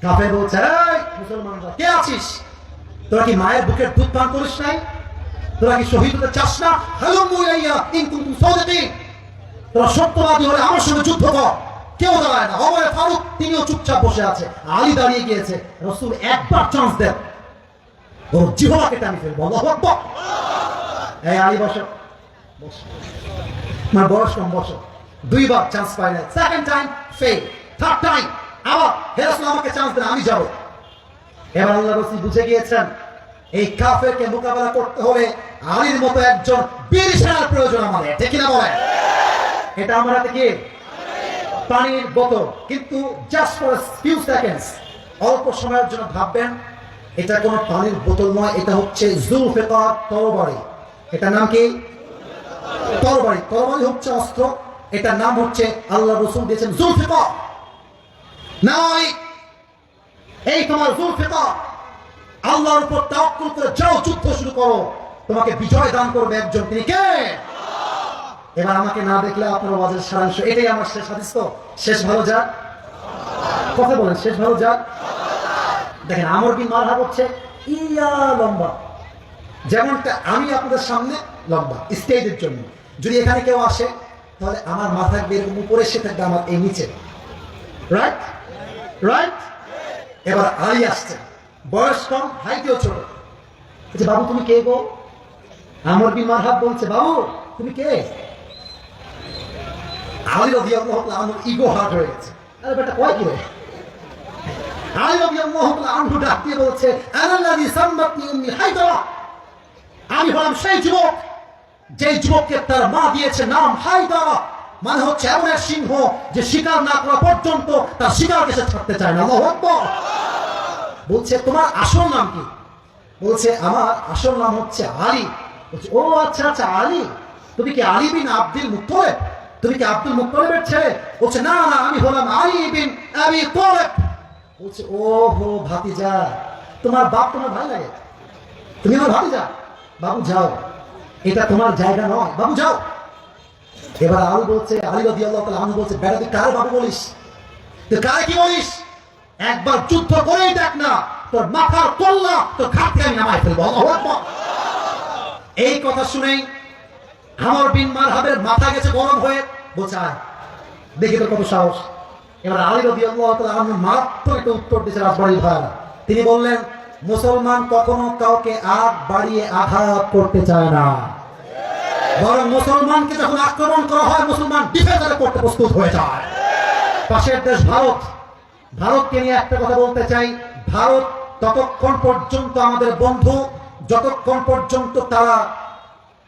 কাফের বলছে, এই মুসলমানরা কে আছিস? তোরা কি মায়ের বুকের দুধ পান করিস নাই? তোরা কি শহীদ হতে চাস না? হালুম্মু ইলাইয়া ইন কুনতুম সাদিকিন। তোরা সত্যবাদী হলে আমার সঙ্গে যুদ্ধ কর। কেউ দাঁড়ায় না। ওমর ফারুক তিনিও চুপচাপ বসে আছে, আলী দাঁড়িয়ে গিয়েছে। রাসূল একবার চান্স দেন, ওর জিহ্বাকে টানি ফেলবো। আল্লাহু আকবার। এই আলী বসো, বসো, আমার বয়স কম, বসো। দুইবার চান্স পাই না, second time fail, third time আবার হে রাসূল আমাকে চান্স দেন, আমি যাব। এবার আল্লাহ রাসূল বুঝে গিয়েছেন এই কাফেরকে মোকাবেলা করতে হলে আলীর মতো একজন বীর সেনার প্রয়োজন আমাদের, ঠিক কিনা বলেন? এটা আমার হাতে কি পানির বোতল, কিন্তু জাস্ট ফর ফিউ সেকেন্ডস, অল্প সময়ের জন্য ভাববেন এটা কোনো পানির বোতল নয়, এটা হচ্ছে জুলফিকার তরবারি। এটার নাম কি? তরবারি। তরবারি হচ্ছে অস্ত্র, এটার নাম হচ্ছে আল্লাহ রাসূল দিয়েছেন জুলফিকার। নাই এই তোমার জুলফিকার, আল্লাহর উপর তাওয়াক্কুল করে যাও, যুদ্ধ শুরু করো, তোমাকে বিজয় দান করবে একজন, তিনি কে? এবার আমাকে না দেখলে আপনার ওয়াজের সারাংশ এটাই। আমার শেষ হাদিস তো, শেষ ভালো যাক, কথা বলেন, শেষ ভালো যাক। দেখেন আমর বিন মারহাব হচ্ছে ইয়া লম্বা, যেমনটা আমি আপনাদের সামনে লম্বা স্টেজের জন্য। যদি এখানে কেউ আসে তাহলে আমার মাথা এরকম উপরে, সে থাকবে আমার এই নিচে, রাইট রাইট। এবার আলী আসছে, বয়স কম, হাইটেও ছোট। বলছে বাবু তুমি কে গো? আমর বিন মারহাব বলছে বাবু তুমি কে? আলী রাদিয়াল্লাহু তাআলা আনহু ইগো হার্ট হয়ে গেছে। আরে বেটা কয় কি রে? আলী রাদিয়াল্লাহু তাআলা আনহু ডাক দিয়ে বলছে আনাল্লাযী সাম্মাতনি উম্মি হায়দারা, আমি হলাম সেই যুবক যে যুবককে তার মা দিয়েছে নাম হায়দারা, মানে হচ্ছে এমন এক সিংহ যে শিকার না করা পর্যন্ত তার শিকারকে সে ছাড়তে চায় না। আল্লাহু আকবার। বলছে তোমার আসল নাম কি? বলছে আমার আসল নাম হচ্ছে আলী। বলছে ও আচ্ছা আচ্ছা আলী, তুমি কি আলী বিন আব্দুল মুত্তালিব? তুমি কি আব্দুল মুত্তালিবের ছেলে? বলছে না না, আমি হলাম আলী বিন আবি তালিব। বলছে ও হো ভাতিজা, তোমার বাপ তোমার ভাই লাগে, তুমি আমার ভাতিজা। বাবু যাও, এটা তোমার জায়গা নয়, বাবু যাও। এবার আলী বলছে, আলী রাদিয়াল্লাহু তাআলা আনহু বলছে বেটা তুই কারে বাবু বলিস? তুই কারে কি বলিস? একবার যুদ্ধ করেই দেখ না, তোর মাথার কল্লা তোর ঘাট থেকে আমি নামাই ফেলবো। আল্লাহু আকবার। এই কথা শুনেই আমর বিন মারহাবের মাথা গেছে গরম হয়ে। বলছে আয় দেখি তোর কত সাহস। এবার আলী রাদিয়াল্লাহু তাআলা আনহু মারাত্মক একটা উত্তর দিয়েছে রাজবাড়ির ভাইরা। তিনি বললেন মুসলমান কখনো কাউকে আগ বাড়িয়ে আঘাত করতে চায় না, বরং মুসলমানকে যখন আক্রমণ করা হয় মুসলমান ডিফেন্স করতে প্রস্তুত হয়ে যায়। পাশের দেশ ভারত, ভারতকে নিয়ে একটা কথা বলতে চাই। ভারত ততক্ষণ পর্যন্ত আমাদের বন্ধু যতক্ষণ পর্যন্ত তারা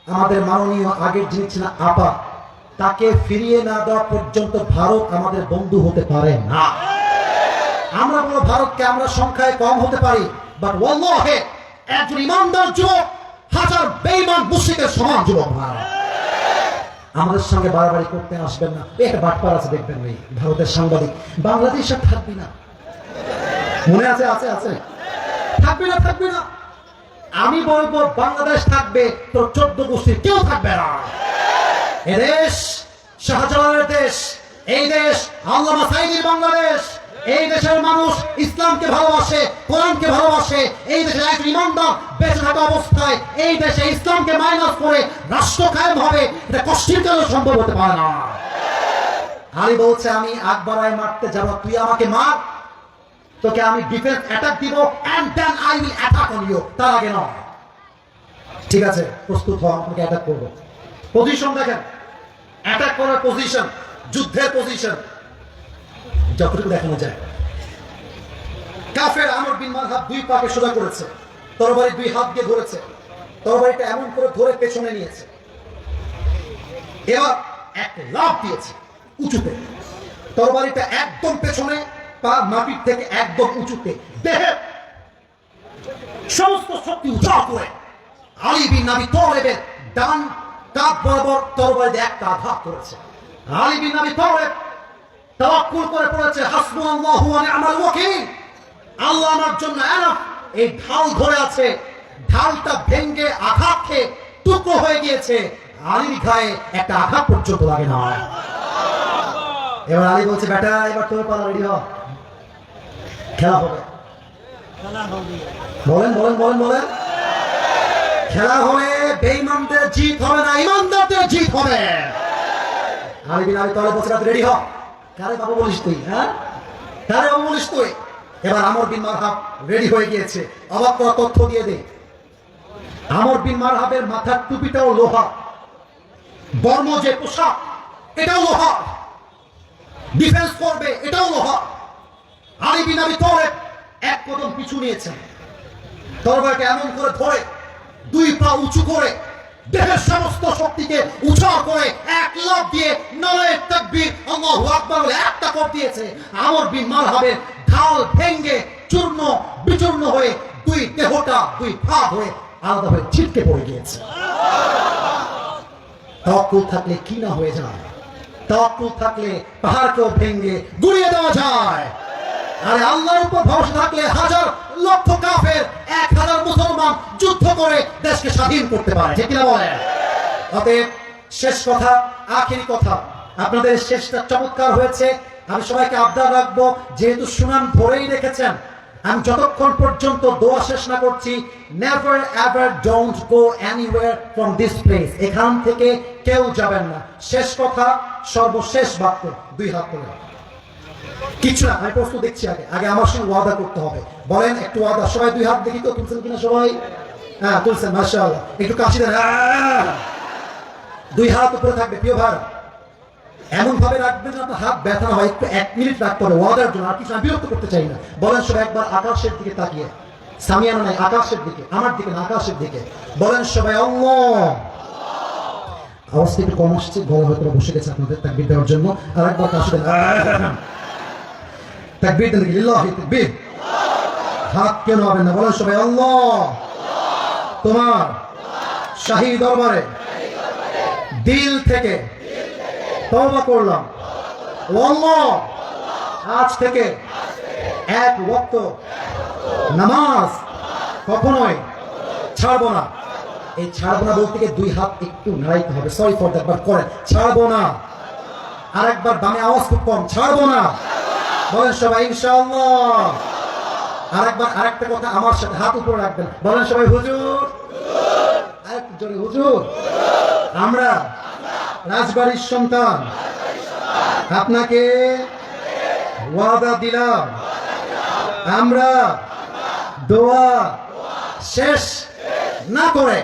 আমাদের মাননীয় আগের যিনি ছিলেন আপা, তাকে ফিরিয়ে না দেওয়া পর্যন্ত ভারত আমাদের বন্ধু হতে পারে না। আমরা বলো ভারতকে আমরা সংখ্যায় কম হতে পারি, বাট ওয়াল্লাহি একজন ইমানদার যুবক হাজার বেঈমান মুশরিকের সমান যুবক ভারত। আমাদের সঙ্গে বাড়াবাড়ি করতে আসবেন না। একটা বাটপার আছে দেখবেন ওই ভারতের সাংবাদিক, বাংলাদেশ আর থাকবি না, মনে আছে? আছে আছে, থাকবি না থাকবি না। আমি বলবো বাংলাদেশ থাকবে, তোর 14 গোষ্ঠীর কেউ থাকবে না। এদেশ শাহজালালের দেশ, এই দেশ আল্লামা সাঈদীর বাংলাদেশ। এই দেশের মানুষ ইসলামকে ভালোবাসে, কোরআনকে ভালোবাসে। এই দেশের এক ইমানদার বেঁচে থাকা অবস্থায় এই দেশে ইসলামকে মাইনাস করে রাষ্ট্র কায়েম হবে, এটা কষ্টের কারণে সম্ভব হতে পারে না। আলী বলছে আমি আকবরায় মারতে যাব, তুই আমাকে মার, তোকে আমি ডিফেন্স অ্যাটাক দিব, and then I will attack on you. তার আগে নয়। ঠিক আছে, প্রস্তুত হও, আপনাকে অ্যাটাক করব। পজিশন দেখেন, অ্যাটাক করার পজিশন, যুদ্ধের পজিশন যতটুকু দেখানো যায়। কাফের আমর বিন মারহাব দুই পাকে সোজা করেছে, তরবারি দুই হাত দিয়ে ধরেছে, তরবারিটা এমন করে ধরে পেছনে নিয়েছে। এবার এক লাফ দিয়েছে উঁচুতে, তরবারিটা একদম পেছনে, পা মাটির থেকে একদম উঁচুতে, দেহে সমস্ত শক্তি উজাড় করে আলী বিন আবি তালেবের ডান কাঁধ বরাবর তরবারি দিয়ে একটা আঘাত করেছে। আলী বিন আবি তালেব তাওয়াক্কুল করে পড়েছে হাসবুনাল্লাহু ওয়া নি'মাল ওয়াকিল, আল্লাহ আমার জন্য এনাফ। এই ঢাল ধরে আছে, ঢালটা ভেঙে আঘাত খেয়ে টুকরো হয়ে গিয়েছে, আলীর গায়ে একটা আঘাত পর্যন্ত লাগে না। এবার আলী বলছে বেটা এবার তোর পালা রেডি হ। খেলা হবে, বলেন বলেন বলেন বলেন। খেলা হলে বেঈমানদের জিত হবে না, ইমানদারদের জিত হবে। আলী বিন আবি তালেব বলছে রেডি হ। কারে বাবু বলিস তুই? হ্যাঁ, কারে বাবু বলিস তুই? এবার আমর বিন মারহাব রেডি হয়ে গিয়েছে। অবাক করা তথ্য দিয়ে দে, আমর বিন মারহাবের মাথার টুপিটাও লোহা, বর্ম যে পোশাক এটাও লোহা, ডিফেন্স করবে এটাও লোহা। আলী বিন আবি তালেব এক কদম পিছু নিয়েছেন, তরবারটা এমন করে ধরে দুই পা উঁচু করে দেহের সমস্ত শক্তিকে উৎসাহ করে এক লাফ দিয়ে নারায়ে তাকবীর আল্লাহু আকবার বলে একটা কোপ দিয়েছে। আমর বিন মারহাবের ঢাল ভেঙে চূর্ণ বিচূর্ণ হয়ে দুই দেহটা দুই ভাগ হয়ে আলাদা হয়ে ছিটকে পড়ে গিয়েছে। তাওয়াক্কুল থাকলে কি না হয়ে যায়, তাওয়াক্কুল থাকলে পাহাড়কেও ভেঙে গুড়িয়ে দেওয়া যায়। আরে আল্লাহর উপর ভরসা থাকলে হাজার লক্ষ কাফের 1000 মুসলমান যুদ্ধ করে দেশকে স্বাধীন করতে পারে, ঠিক কিনা বলেন? অতএব শেষ কথা, আখেরি কথা, আপনাদের শেষটা চমৎকার হয়েছে। আমি সবাইকে আবদার রাখবো, যেহেতু সুনাম ধরেই রেখেছেন, আমি যতক্ষণ পর্যন্ত দোয়া শেষ না করছি, never ever don't go anywhere from this place. এখান থেকে কেউ যাবেন না। শেষ কথা, সর্বশেষ বাক্য, দুই হাত তুলে। কিছু না, আমি প্রশ্ন দেখছি, আগে আগে আমার সঙ্গে ওয়াদা করতে হবে। বলেন একটু ওয়াদা, সবাই দুই হাত দেখি তো, তুলছেন কিনা সবাই? হ্যাঁ তুলছেন, মাশাআল্লাহ। একটু কাশি দেন, দুই হাত উপরে থাকবে। প্রিয় ভাই, এমন ভাবে রাখবেন যেন আপনার হাত ব্যথা না হয়। একটু 1 মিনিট রাখতে হবে ওয়াদার জন্য, আর কিছু আমি বিরক্ত করতে চাই না। বলেন সবাই একবার আকাশের দিকে তাকিয়ে, সামিয়ানা নাই, আকাশের দিকে, আমার দিকে না, আকাশের দিকে। বলেন সবাই আল্লাহ। আওয়াজটা একটু কম আসছে, গলা হয়তো বসে গেছে আপনাদের তাকবীর দেওয়ার জন্য। আর একবার কাশি দেন, তাকবীর দেন, লিল্লাহি তাকবীর। হাত কেন হবে না? বলেন সবাই আল্লাহ। তোমার শাহী দরবারে দিল থেকে তওবা করলাম, ও আল্লাহ, আজ থেকে এক ওয়াক্ত নামাজ কখনোই ছাড়বো না। এই ছাড়বো না বলতে গিয়ে দুই হাত একটু নাড়াইতে হবে, সরি ফর দ্যাট, বাট করেন, ছাড়বো না। আরেকবার বামে আওয়াজ খুব কম, ছাড়বো না। বলেন সবাই ইনশাআল্লাহ। আরেকবার, আরেকটা কথা আমার সাথে হাত উপরে রাখবেন, বলেন সবাই হুজুর। আরেকটু জোরে, হুজুর। আমরা রাজবাড়ির সন্তান, আপনাকে ওয়াদা দিলাম, আমরা দোয়া শেষ না করে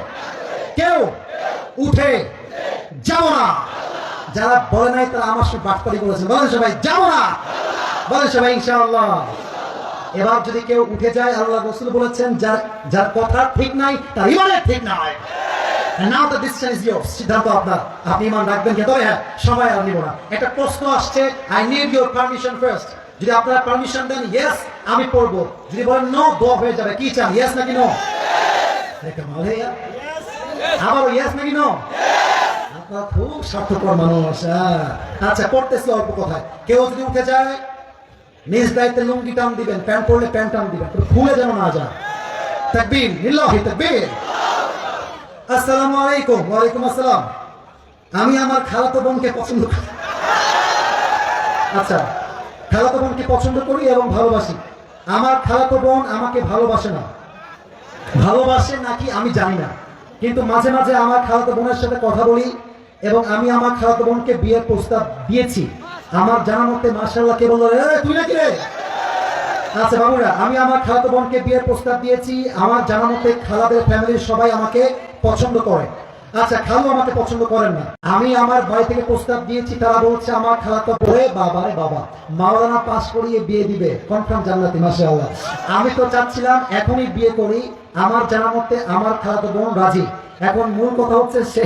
কেউ উঠে যাব না। যারা বলে নাই তারা আমার সাথে বাটপারি করেছে। বলেন সবাই যাব না। বলেন সবাই ইনশাআল্লাহ। এবার যদি কেউ উঠে যায়, আল্লাহ রাসূল বলেছেন, যার যার কথা ঠিক নাই তার ইমানের ঠিক নাই। নাও দ্য ডিসিশন ইজ ইয়োরস, সিদ্ধান্ত আপনার। আপনি ইমান রাখবেন কি? তবে হ্যাঁ, সময় আর নিব না। একটা প্রশ্ন আসছে, I need your permission first. যদি আপনারা পারমিশন দেন, ইয়েস আমি পড়বো। যদি বলেন নো, দোয়া হয়ে যাবে। কি চান, ইয়েস নাকি নো? আবার ইয়েস নাকি নো? আপনারা খুব স্বার্থপর মানুষ। আচ্ছা, করতেছি অল্প কথায়। কেউ যদি উঠে যায়, নিজ দায়িত্বে লুঙ্গি টান দিবেন, প্যান্ট পরলে প্যান্ট টান দিবেন, খুলে যেন না যায়। তাকবীর, লিল্লাহি তাকবীর। আসসালামু আলাইকুম। ওয়ালাইকুম আসসালাম। আমি আমার খালাতো বোনকে পছন্দ করি। আচ্ছা, খালাতো বোনকে পছন্দ করি এবং ভালোবাসি। আমার খালাতো বোন আমাকে ভালোবাসে না, ভালোবাসে নাকি আমি জানি না, কিন্তু মাঝে মাঝে আমার খালাতো বোনের সাথে কথা বলি এবং আমি আমার খালাতো বোনকে বিয়ের প্রস্তাব দিয়েছি। আমার জানা মতে মাশাআল্লাহ, কে বললো তুই নাকি রে? আচ্ছা বাবুরা, আমি আমার খালাতো বোনকে বিয়ের প্রস্তাব দিয়েছি। আমার জানা মতে খালাদের ফ্যামিলির সবাই আমাকে পছন্দ করে। আচ্ছা, খালু আমাকে পছন্দ করেন না। আমি আমার বাড়ি থেকে প্রস্তাব দিয়েছি, তারা বলছে আমার খালাতো বোন, বাবা রে বাবা, মাওলানা পাস করিয়ে বিয়ে দিবে, কনফার্ম জান্নাতি, মাশাআল্লাহ। আমি তো চাচ্ছিলাম এখনই বিয়ে করি। আমার জানা মতে আমার খালাতো বোন রাজি। এখন মূল কথা হচ্ছে সে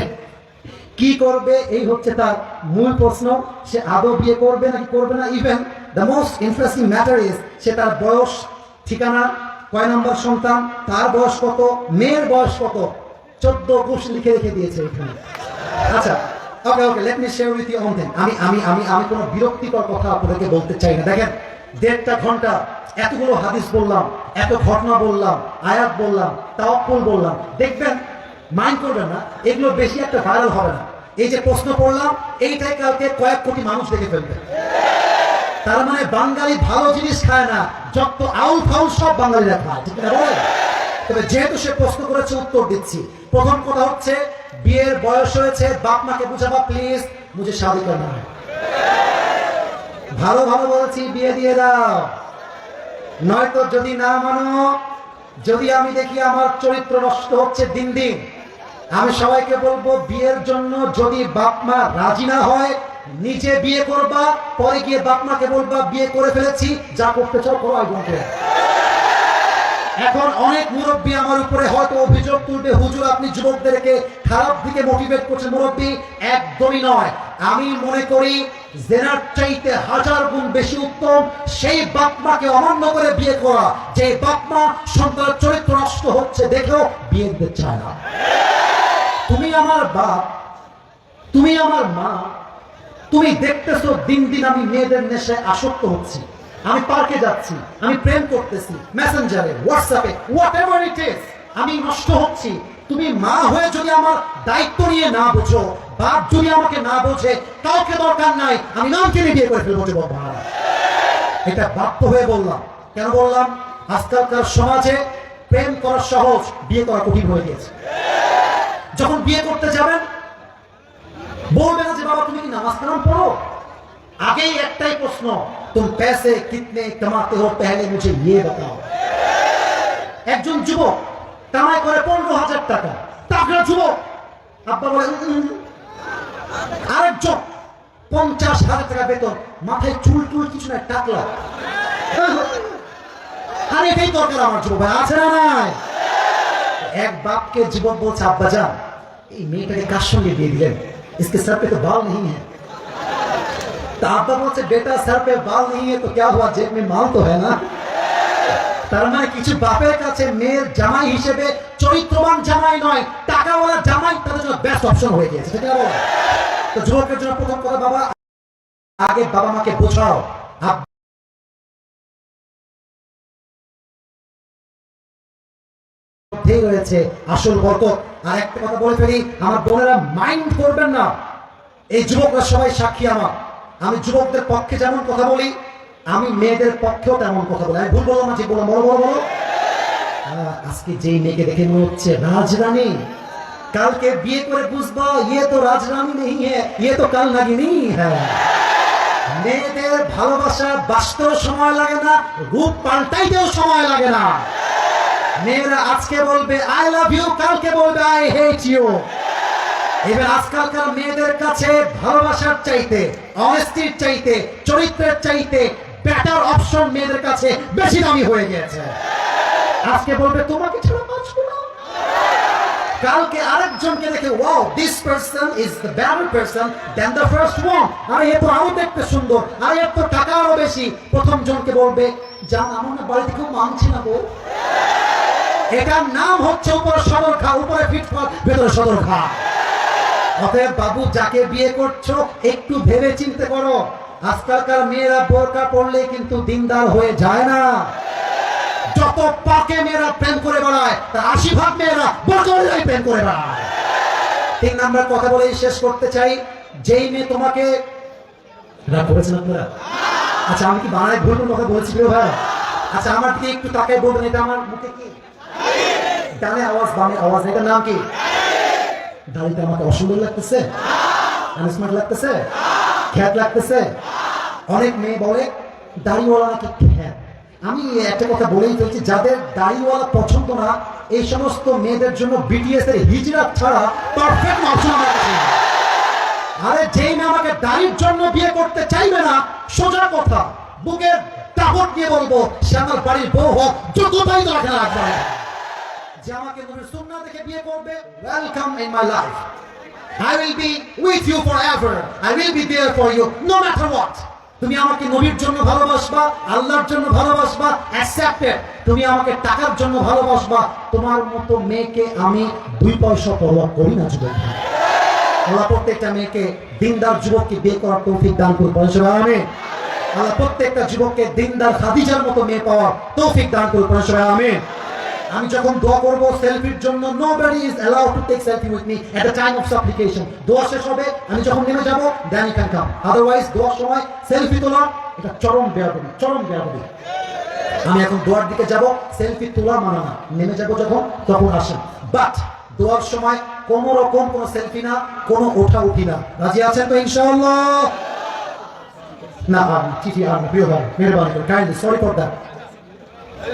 কি করবে, এই হচ্ছে তার মূল প্রশ্ন। সে আদৌ বিয়ে করবে নাকি করবে না। Even the most interesting matter is, সে তার বয়স, ঠিকানা, কয় নম্বর সন্তান, তার বয়স কত, মেয়ের বয়স কত, 14 লিখে রেখে দিয়েছে এখানে। আচ্ছা, okay okay, let me share with you one thing. আমি কোনো বিরক্তিকর কথা আপনাদেরকে বলতে চাই না। দেখেন, 1.5 ঘন্টা এতগুলো হাদিস বললাম, এত ঘটনা বললাম, আয়াত বললাম, তাওয়াক্কুল বললাম। দেখবেন, মাইন্ড করবেন না, এগুলো বেশি একটা ভাইরাল হবে না। এই যে প্রশ্ন করলাম, এইটাই কালকে কয়েক কোটি মানুষ দেখে ফেলবে। তার মানে বাঙালি ভালো জিনিস খায় না, যত আউল ফাউল সব বাঙালিরা খায়, ঠিক না বলে? তবে যেহেতু সে প্রশ্ন করেছে উত্তর দিচ্ছি। প্রথম কথা হচ্ছে, বিয়ের বয়স হয়েছে, বাপ মাকে বুঝাবা প্লিজ মুঝে শাদি করনা है। ভালো ভালো বলছি, বিয়ে দিয়ে দাও। নয়তো যদি না মানো, যদি আমি দেখি আমার চরিত্র নষ্ট হচ্ছে দিন দিন, আমি সবাইকে বলবো বিয়ের জন্য যদি বাপ মা রাজি না হয়, নিজে বিয়ে করবা, পরে গিয়ে বাপ মাকে বলবা বিয়ে করে ফেলেছি, যা করতে চাও করো, আই ডোন্ট কেয়ার। এখন অনেক মুরব্বী আমার উপরে হয়তো অভিযোগ তুলবে, হুজুর আপনি যুবকদেরকে খারাপ দিকে মোটিভেট করছেন। মুরব্বী, একদমই নয়। আমি মনে করি জেনার চাইতে 1000 গুণ বেশি উত্তম সেই বাপ মাকে অমান্য করে বিয়ে করা, যে বাপ মা সন্তানের চরিত্র নষ্ট হচ্ছে দেখেও বিয়ে দিতে চায় না। তুমি আমার বাপ, তুমি আমার মা, তুমি দেখতেছো দিন দিন আমি মেয়েদের নেশায় আসক্ত হচ্ছি, আমি পার্কে যাচ্ছি, আমি প্রেম করতেছি, মেসেঞ্জারে, হোয়াটসঅ্যাপে, হোয়াটএভার ইট ইজ, আমি নষ্ট হচ্ছি। তুমি মা হয়ে যদি আমার দায়িত্ব নিয়ে না বোঝো, বাপ যদি আমাকে না বোঝে, কাউকে দরকার নাই, আমি নামকে নিয়ে বিয়ে করে ফেলবো। এটা বাধ্য হয়ে বললাম। কেন বললাম? আজকালকার সমাজে প্রেম করা সহজ, বিয়ে করা কঠিন হয়ে গেছে। যখন বিয়ে করতে যাবেন, বলবে না যে বাবা তুমি কি নামাজ কালাম পড়ো, আগেই একটাই প্রশ্ন, তুম पैसे कितने कमाते हो पहले मुझे ये बताओ। একজন যুবক কামাই করে 15,000 টাকা, তাগড়া যুবক, আব্বা বলে আরেকজন 50,000 টাকা বেতন, মাথায় চুল টুল কিছু না, টাকলা। আর এটাই দরকার আমার যুবক ভাই, আছে না নাই? এক বাপকে যুবক বলছে, আব্বা যান এই মেয়েটাকে কার সঙ্গে বিয়ে দিলেন, इसके सर पे तो बाल नहीं है। আব্বা বলছে বেটা सर पे बाल नहीं है तो क्या हुआ, जेब में माल तो है ना। তার মানে কিছু বাপের কাছে মেয়ের জামাই হিসেবে চরিত্রবান জামাই নয়, টাকাওয়ালা জামাই তাদের জন্য বেস্ট অপশন হয়ে গেছে, ঠিক আছে? তো যুবকের জন্য প্রথম কথা, বাবা আগে বাবা মাকে বোঝাও রয়েছে আসল বরকত। আর একটা কথা বলে ফেলি, আমার বোনেরা মাইন্ড করবেন না, এই যুবকরা সবাই সাক্ষী আমার। আমি যুবকদের পক্ষে যেমন কথা বলি, আমি মেয়েদের পক্ষেও তেমন কথা বলি। আমি ভুল বললাম না? যে বলো বলো বলো বলো। আজকে যেই মেয়েকে দেখে মনে হচ্ছে রাজরানী, কালকে বিয়ে করে বুঝবা ইয়ে তো রাজরানী নেই, ইয়ে তো কাল নাগিনী হ্যাঁ। মেয়েদের ভালোবাসা বাঁচতেও সময় লাগে না, রূপ পাল্টাইতেও সময় লাগে না। মেয়েরা আজকে বলবে আই লাভ ইউ, কালকে বলবে আই হেট ইউ। এবার আজকালকার মেয়েদের কাছে ভালোবাসার চাইতে, অনেস্টির চাইতে, চরিত্রের চাইতে বেটার অপশন মেয়েদের কাছে বেশি দামি হয়ে গেছে। আজকে বলবে তোমাকে ছাড়া বাঁচবো না, কালকে আরেকজনকে দেখে wow this person is the better person than the first one. আরে এ তো আরো দেখতে সুন্দর, আরে এর তো টাকা আরো বেশি। প্রথম জনকে বলবে জান আমার না বাড়িতে কেউ মানছে না গো। এটার নাম হচ্ছে উপরে সদর খা, উপরে ফিটফাট, ভেতরে সদর খা। অতএব বাবু যাকে বিয়ে করছো একটু ভেবে চিন্তে করো। আজকালকার মেয়েরা বোরকা পড়লে কিন্তু দিনদার হয়ে যায় না। যত পাকে মেয়েরা প্রেম করে বেড়ায়, তার 80% মেয়েরা বোরকা পরেই প্রেম করে বেড়ায়। 3 নাম্বার কথা বলেই শেষ করতে চাই, যেই মেয়ে তোমাকে রাগ করেছেন আপনারা? আচ্ছা আমি কি বানায় ভুল কথা বলছি প্রিয় ভাই? আচ্ছা আমার দিকে একটু তাকায় বলবেন, এটা আমার মুখে কি ডানে আওয়াজ বামে আওয়াজ, এটার নাম কি? দাড়িতে আমাকে অসুন্দর লাগতেছে, আনস্মার্ট লাগতেছে, খ্যাত লাগতেছে। অনেক মেয়ে বলে দাড়িওয়ালা নাকি খ্যাত। আমি একটা কথা বলেই ফেলছি, যাদের দাড়িওয়ালা পছন্দ না, এই সমস্ত মেয়েদের জন্য বিটিএস এর হিজরাত ছাড়া পারফেক্ট অপশন আমার কাছে। আরে যেই মেয়ে আমাকে দাড়ির জন্য বিয়ে করতে চাইবে না, সোজা কথা বুকের দাপট নিয়ে বলবো সে আমার বাড়ির বউ হোক, যোগ্যতাই তো রাখে না, রাখবে না। যে আমাকে নবীর সুন্নাহ দেখে বিয়ে করবে, welcome in my life. I will be with you forever. I will be there for you no matter what. তুমি আমাকে নবীর জন্য ভালোবাসবা, আল্লাহর জন্য ভালোবাসবা, accepted। তুমি আমাকে টাকার জন্য ভালোবাসবা, তোমার মতো মেয়েকে আমি 2 পয়সা পরোয়া করি না যুবক। আল্লাহ প্রত্যেকটা মেয়েকে দিনদার যুবককে বিয়ে করার তৌফিক দান করুন, বলেন আমিন। আল্লাহ প্রত্যেকটা যুবককে দিনদার খাদিজার মতো মেয়ে পাওয়ার তৌফিক দান করুন, বলেন আমিন। আমি যখন দোয়া করব সেলফির জন্য nobody is allowed to take selfie with me at the time of supplication দোয়া শেষ হবে আমি যখন নেমে যাব then you can come otherwise দোয়ার সময় সেলফি তোলা এটা চরম বেয়াদবি আমি এখন দোয়ার দিকে যাব সেলফি তোলা মানা না নেমে যাব যখন তখন আসেন বাট দোয়ার সময় কোনো রকম কোনো সেলফি না কোনো ওঠা উঠি না রাজি আছেন তো ইনশাআল্লাহ না চিঠি আর প্রিয় ভাই মেহরবানি করে কাইন্ডলি সরি ফর দ্যাট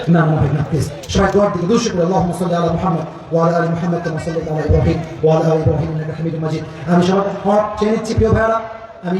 না ভাই না প্লিজ সবাই দোয়ার দিকে দুশো করে আল্লাহুম্মা সাল্লি আলা মুহাম্মদ ওয়া আলা আলি মুহাম্মদ কামা সাল্লাল্লাহু আলা ইব্রাহিম ওয়া আলা আলি ইব্রাহিম ইন্নাকা হামিদুম মাজিদ আমি সবাই চেয়ে নিচ্ছি প্রিয় ভাইরা আমি